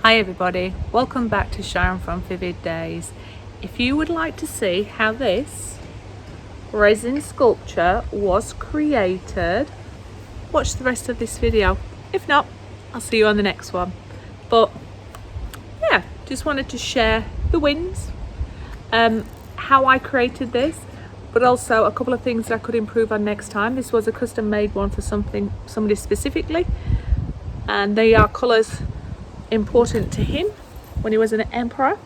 Hi everybody, welcome back to Sharon from Vivid Days. If you would like to see how this resin sculpture was created, watch the rest of this video. If not, I'll see you on the next one. But yeah, just wanted to share the wins, how I created this, but also a couple of things that I could improve on next time. This was a custom made one for somebody specifically, and they are colours important to him when he was an emperor.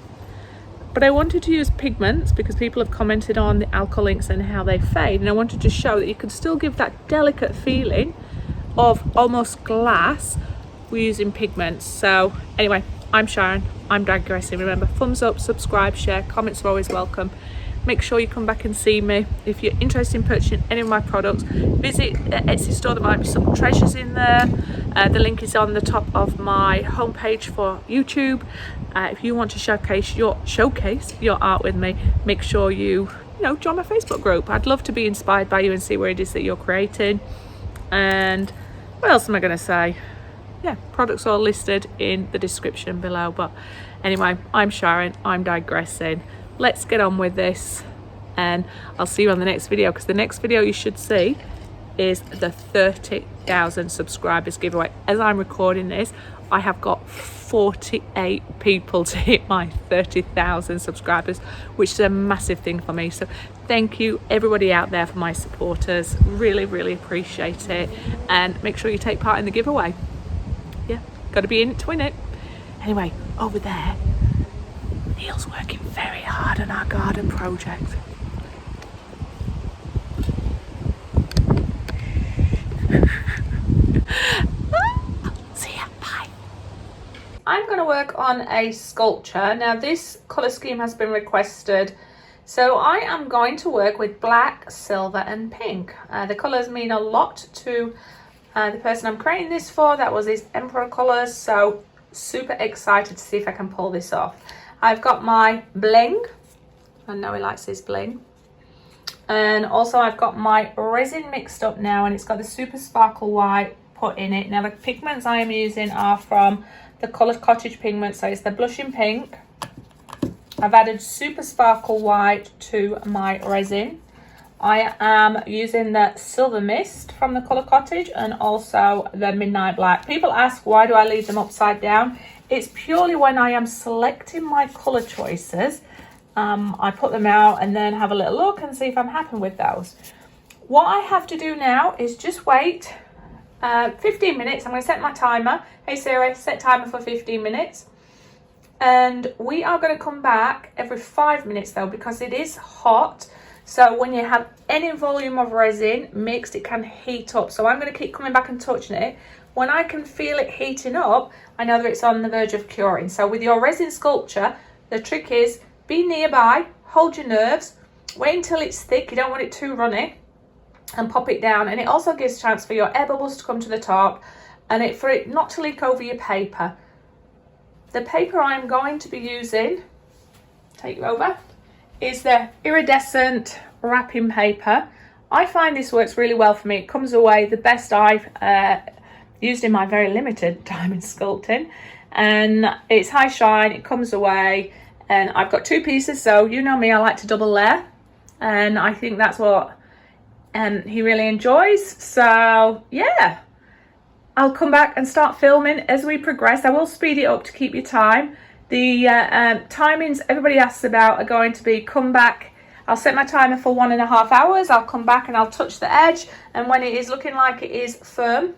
But I wanted to use pigments because people have commented on the alcohol inks and how they fade, and I wanted to show that you could still give that delicate feeling of almost glass using pigments. So anyway, I'm Sharon, I'm digressing. Remember, thumbs up, subscribe, share, comments are always welcome. Make sure you come back and see me. If you're interested in purchasing any of my products, visit Etsy store. There might be some treasures in there. The link is on the top of my homepage for YouTube. If you want to showcase your art with me, make sure you join my Facebook group. I'd love to be inspired by you and see where it is that you're creating. And what else am I going to say? Yeah, products are listed in the description below. But anyway, I'm Sharon, I'm digressing. Let's get on with this, and I'll see you on the next video, because the next video you should see is the 30,000 subscribers giveaway. As I'm recording this, I have got 48 people to hit my 30,000 subscribers, which is a massive thing for me. So thank you everybody out there for my supporters. Really appreciate it, and make sure you take part in the giveaway. Yeah, got to be in it to win it. Anyway, over there, Neil's working very hard on our garden project. See ya, bye. I'm going to work on a sculpture. Now this colour scheme has been requested, so I am going to work with black, silver and pink. The colours mean a lot to the person I'm creating this for. That was his Emperor colours, so super excited to see if I can pull this off. I've got my bling. I know he likes his bling. And also I've got my resin mixed up now, and it's got the super sparkle white put in it. Now the pigments I am using are from the Colour Cottage pigments, so it's the blushing pink. I've added super sparkle white to my resin. I am using the silver mist from the Colour Cottage and also the midnight black. People ask, why do I leave them upside down? It's purely when I am selecting my colour choices, I put them out and then have a little look and see if I'm happy with those. What I have to do now is just wait 15 minutes. I'm going to set my timer. Hey Sarah, set timer for 15 minutes. And we are going to come back every 5 minutes though, because it is hot. So when you have any volume of resin mixed, it can heat up. So I'm going to keep coming back and touching it. When I can feel it heating up, I know that it's on the verge of curing. So with your resin sculpture, the trick is be nearby, hold your nerves, wait until it's thick, you don't want it too runny, and pop it down. And it also gives a chance for your air bubbles to come to the top and for it not to leak over your paper. The paper I'm going to be using, take you over, is the iridescent wrapping paper. I find this works really well for me. It comes away the best I've used in my very limited time in sculpting, and it's high shine, it comes away, and I've got two pieces, so you know me, I like to double layer, and I think that's what he really enjoys. So yeah, I'll come back and start filming as we progress. I will speed it up to keep your time. The timings everybody asks about are going to be come back. I'll set my timer for 1.5 hours. I'll come back and I'll touch the edge, and when it is looking like it is firm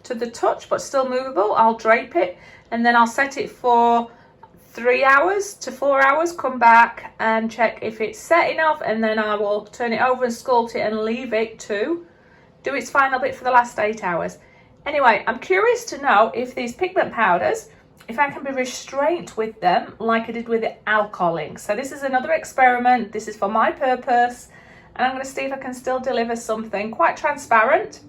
to the touch but still movable, I'll drape it, and then I'll set it for 3 hours to 4 hours, come back and check if it's set enough, and then I will turn it over and sculpt it and leave it to do its final bit for the last 8 hours. Anyway, I'm curious to know if these pigment powders, if I can be restrained with them like I did with the alcohol ink. So this is another experiment. This is for my purpose, and I'm going to see if I can still deliver something quite transparent,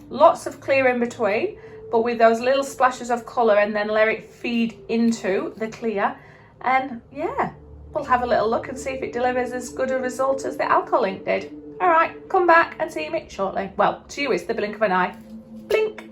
lots of clear in between, but with those little splashes of colour, and then let it feed into the clear. And yeah, we'll have a little look and see if it delivers as good a result as the alcohol ink did. All right, come back and see me shortly. Well, to you it's the blink of an eye. Blink.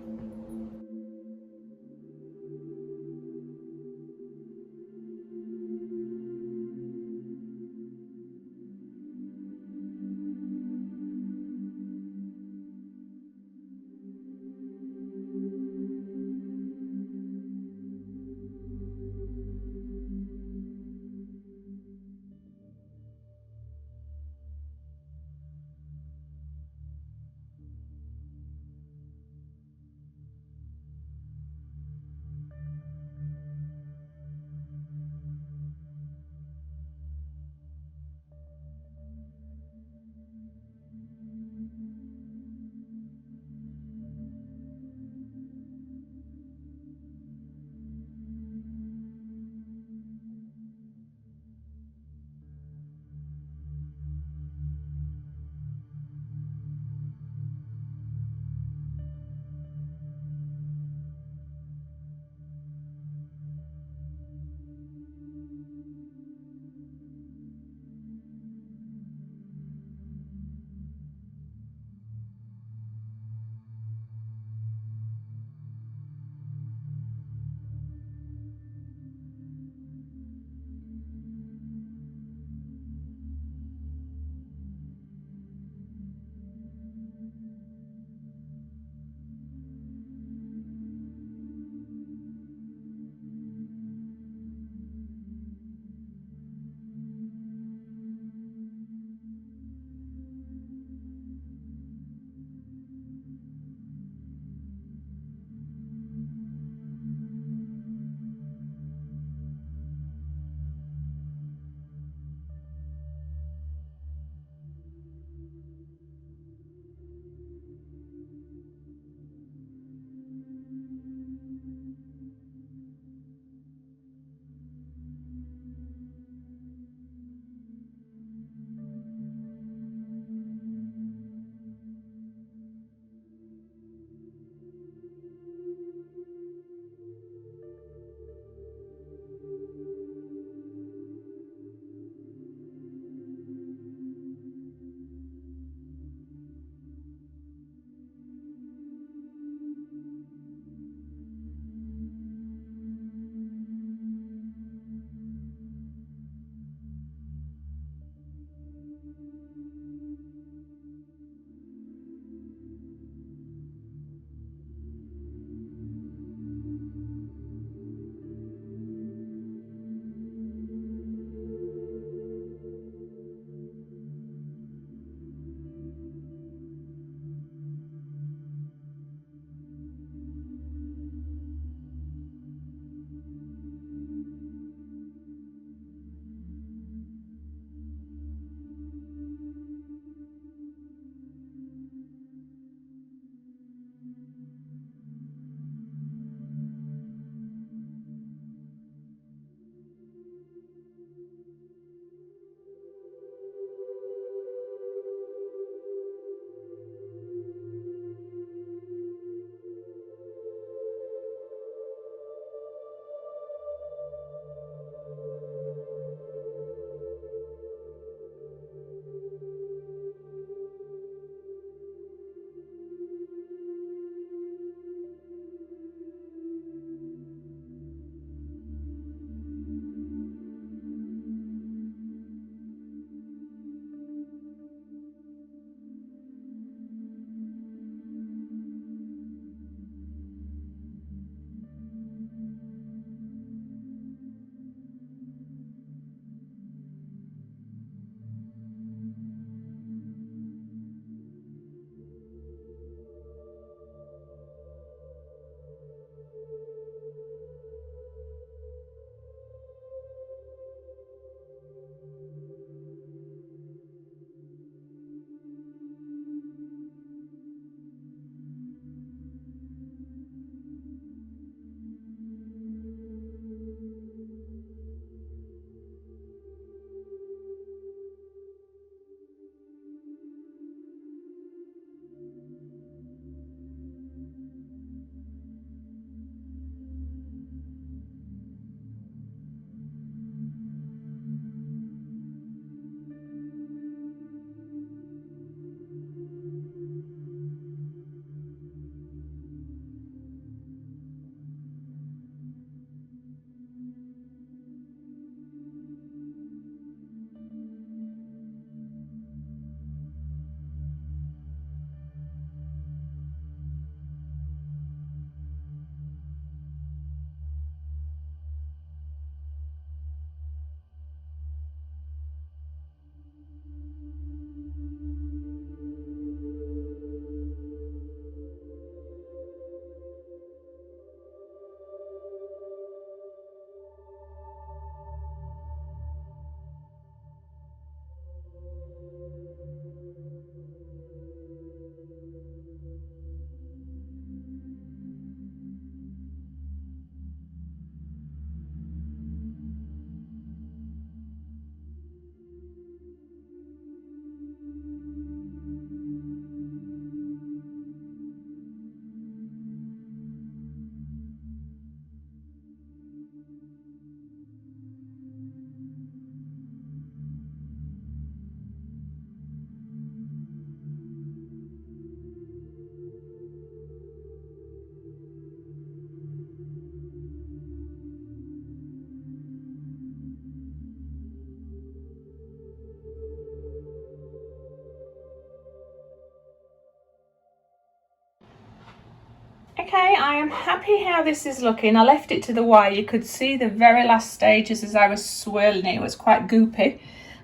I am happy how this is looking. I left it to the wire. You could see the very last stages as I was swirling it. It was quite goopy.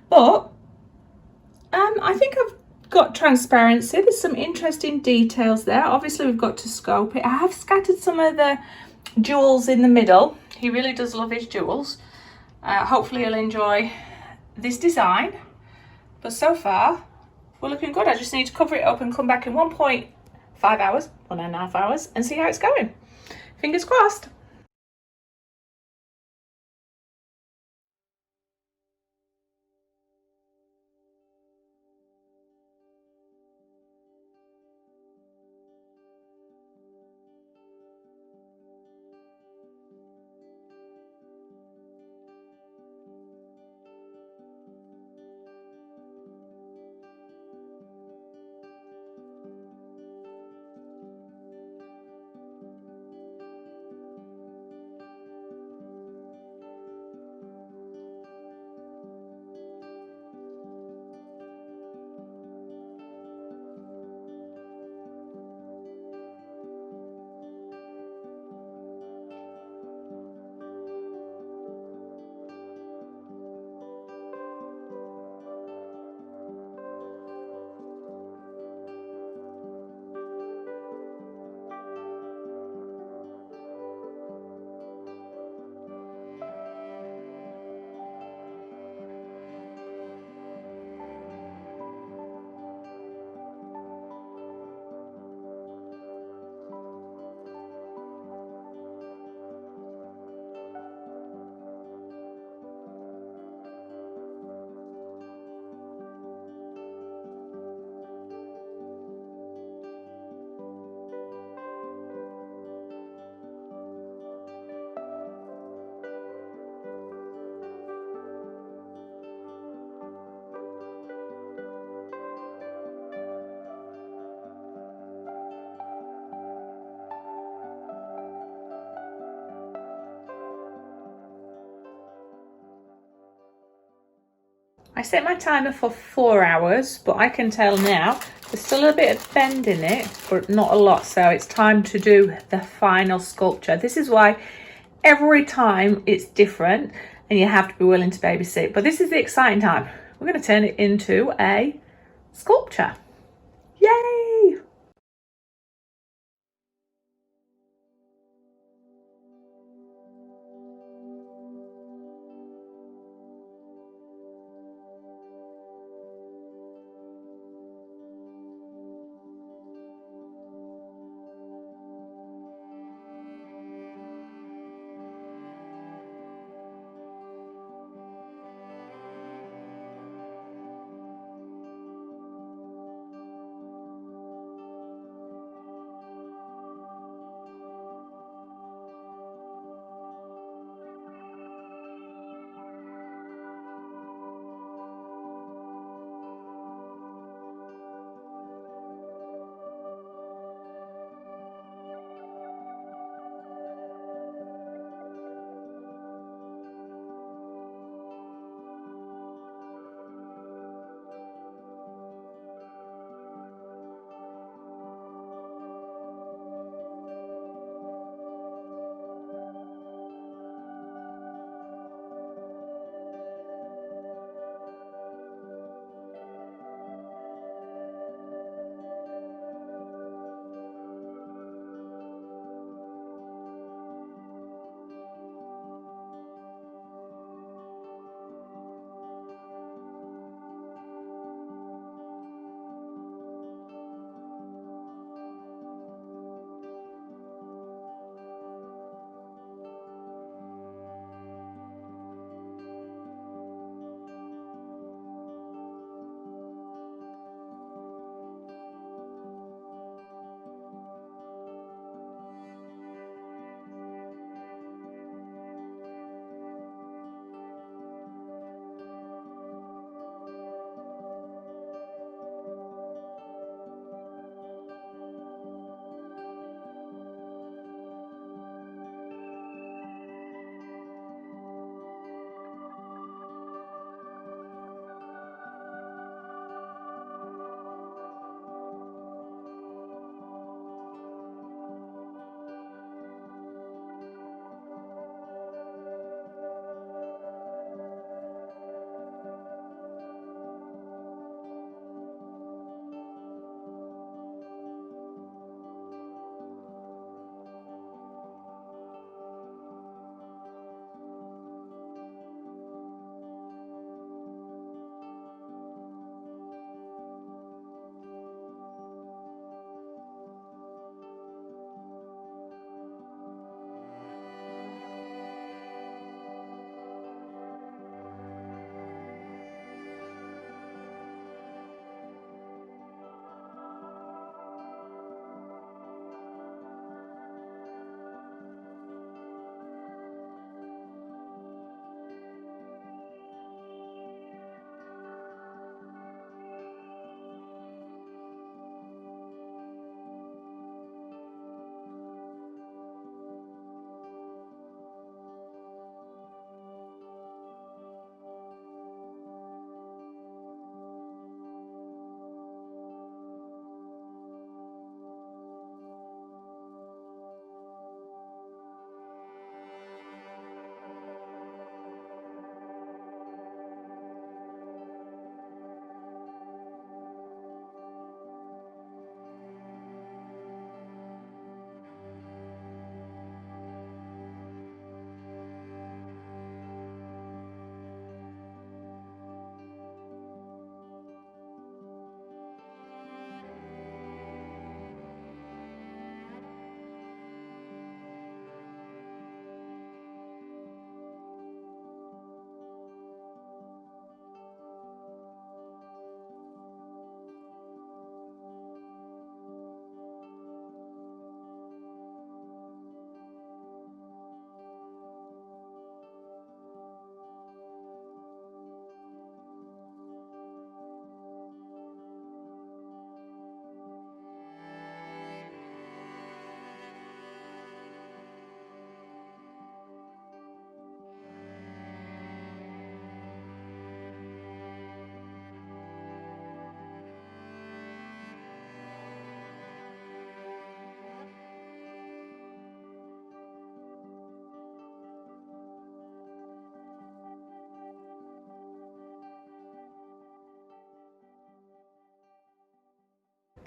But I think I've got transparency. There's some interesting details there. Obviously, we've got to scope it. I have scattered some of the jewels in the middle. He really does love his jewels. Hopefully he'll enjoy this design. But so far, we're looking good. I just need to cover it up and come back in 1.5 hours, 1.5 hours, and see how it's going. Fingers crossed. I set my timer for 4 hours, but I can tell now there's still a bit of bend in it, but not a lot. So it's time to do the final sculpture. This is why every time it's different and you have to be willing to babysit. But this is the exciting time. We're going to turn it into a sculpture. Yay!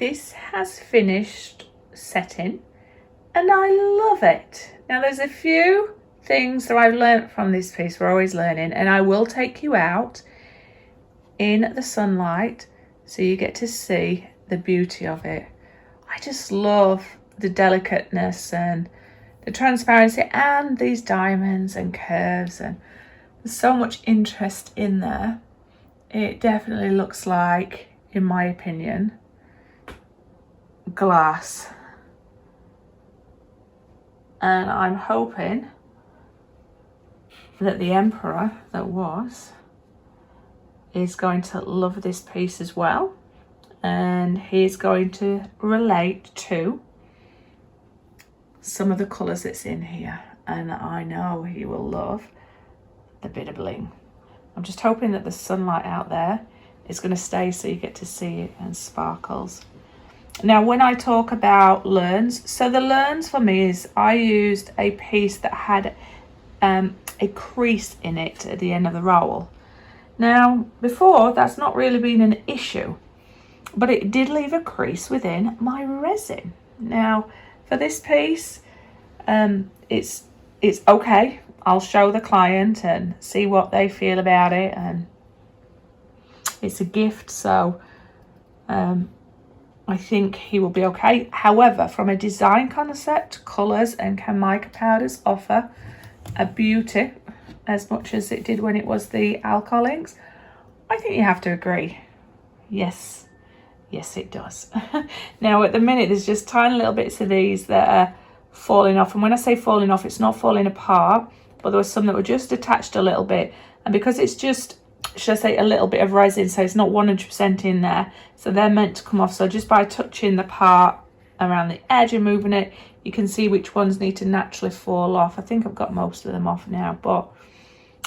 this has finished setting and I love it. Now there's a few things that I've learned from this piece. We're always learning, and I will take you out in the sunlight so you get to see the beauty of it. I just love the delicateness and the transparency and these diamonds and curves, and there's so much interest in there. It definitely looks like, in my opinion, glass. And I'm hoping that the emperor that was is going to love this piece as well, and he's going to relate to some of the colours that's in here, and I know he will love the bit of bling. I'm just hoping that the sunlight out there is going to stay so you get to see it and sparkles. Now when I talk about learns, so the learns for me is I used a piece that had a crease in it at the end of the roll. Now before, that's not really been an issue, but it did leave a crease within my resin. Now for this piece, it's okay. I'll show the client and see what they feel about it, and it's a gift, so I think he will be okay. However, from a design concept, colours and can mica powders offer a beauty as much as it did when it was the alcohol inks. I think you have to agree. Yes, it does. Now at the minute there's just tiny little bits of these that are falling off, and when I say falling off, it's not falling apart, but there were some that were just attached a little bit, and because it's just, should I say, a little bit of resin, so it's not 100% in there, so they're meant to come off. So just by touching the part around the edge and moving it, you can see which ones need to naturally fall off. I think I've got most of them off now, but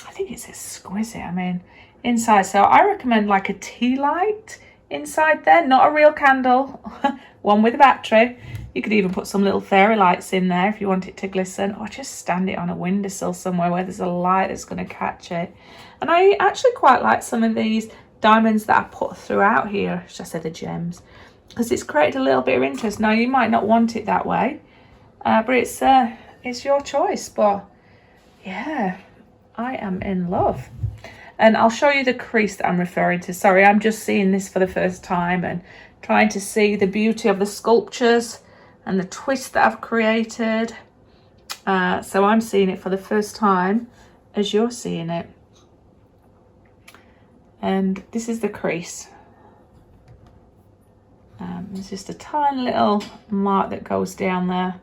I think it's exquisite. I mean, inside, so I recommend like a tea light inside there, not a real candle, one with a battery. You could even put some little fairy lights in there if you want it to glisten, or just stand it on a windowsill somewhere where there's a light that's going to catch it. And I actually quite like some of these diamonds that I put throughout here, should I say the gems, because it's created a little bit of interest. Now you might not want it that way, but it's your choice. But yeah, I am in love. And I'll show you the crease that I'm referring to. Sorry, I'm just seeing this for the first time and trying to see the beauty of the sculptures and the twist that I've created. So I'm seeing it for the first time as you're seeing it. And this is the crease. There's just a tiny little mark that goes down there,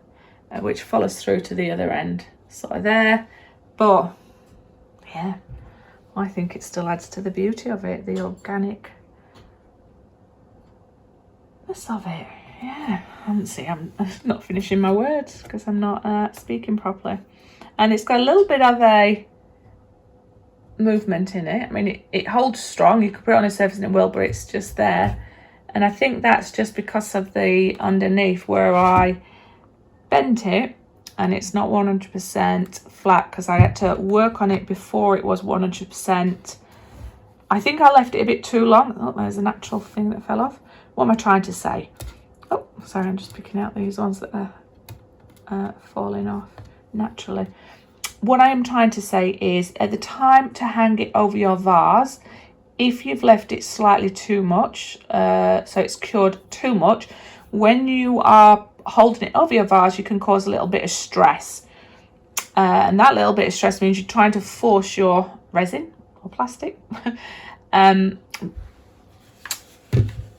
which follows through to the other end. Sort of there. But yeah, I think it still adds to the beauty of it, the organicness of it. Yeah, I'm not finishing my words because I'm not speaking properly. And it's got a little bit of a movement in it. I mean, it holds strong. You could put it on a surface and it will, but it's just there. And I think that's just because of the underneath where I bent it, and it's not 100% flat because I had to work on it before it was 100%. I think I left it a bit too long. Oh, there's an actual thing that fell off. What am I trying to say? Oh, sorry, I'm just picking out these ones that are falling off naturally. What I am trying to say is, at the time to hang it over your vase, if you've left it slightly too much, so it's cured too much, when you are holding it over your vase, you can cause a little bit of stress. And that little bit of stress means you're trying to force your resin or plastic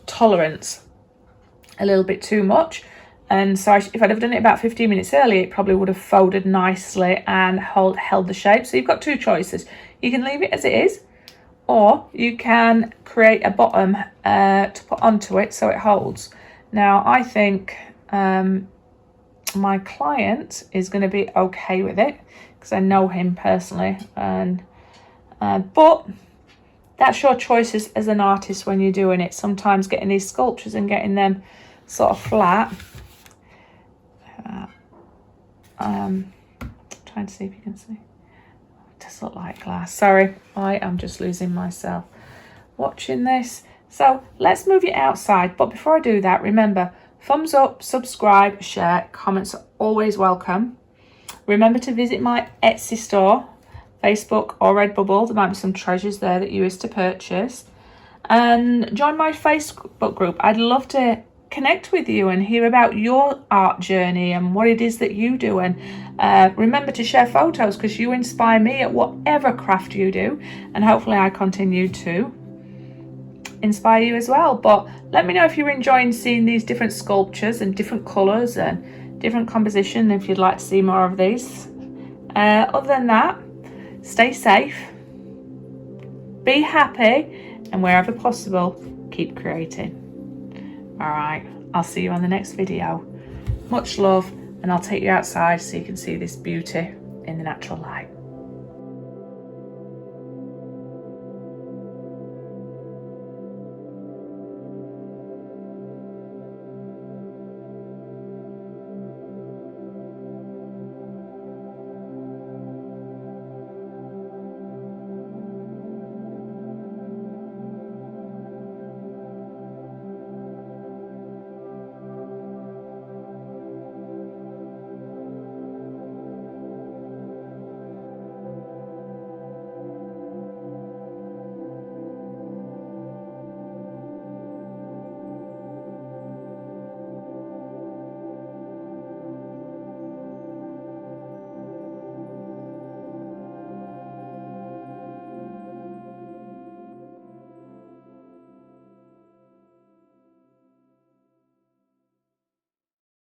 tolerance a little bit too much. And so if I'd have done it about 15 minutes earlier, it probably would have folded nicely and held the shape. So you've got two choices. You can leave it as it is, or you can create a bottom to put onto it so it holds. Now I think my client is going to be okay with it because I know him personally, and but that's your choice as an artist when you're doing it. Sometimes getting these sculptures and getting them sort of flat. Trying to see if you can see. It does look like glass. Sorry, I am just losing myself watching this. So let's move it outside. But before I do that, remember, thumbs up, subscribe, share, comments are always welcome. Remember to visit my Etsy store, Facebook or Redbubble. There might be some treasures there that you wish to purchase. And join my Facebook group. I'd love to connect with you and hear about your art journey and what it is that you do. And remember to share photos, because you inspire me at whatever craft you do, and hopefully I continue to inspire you as well. But let me know if you're enjoying seeing these different sculptures and different colours and different composition, if you'd like to see more of these. Other than that, stay safe, be happy, and wherever possible, keep creating. All right, I'll see you on the next video. Much love, and I'll take you outside so you can see this beauty in the natural light.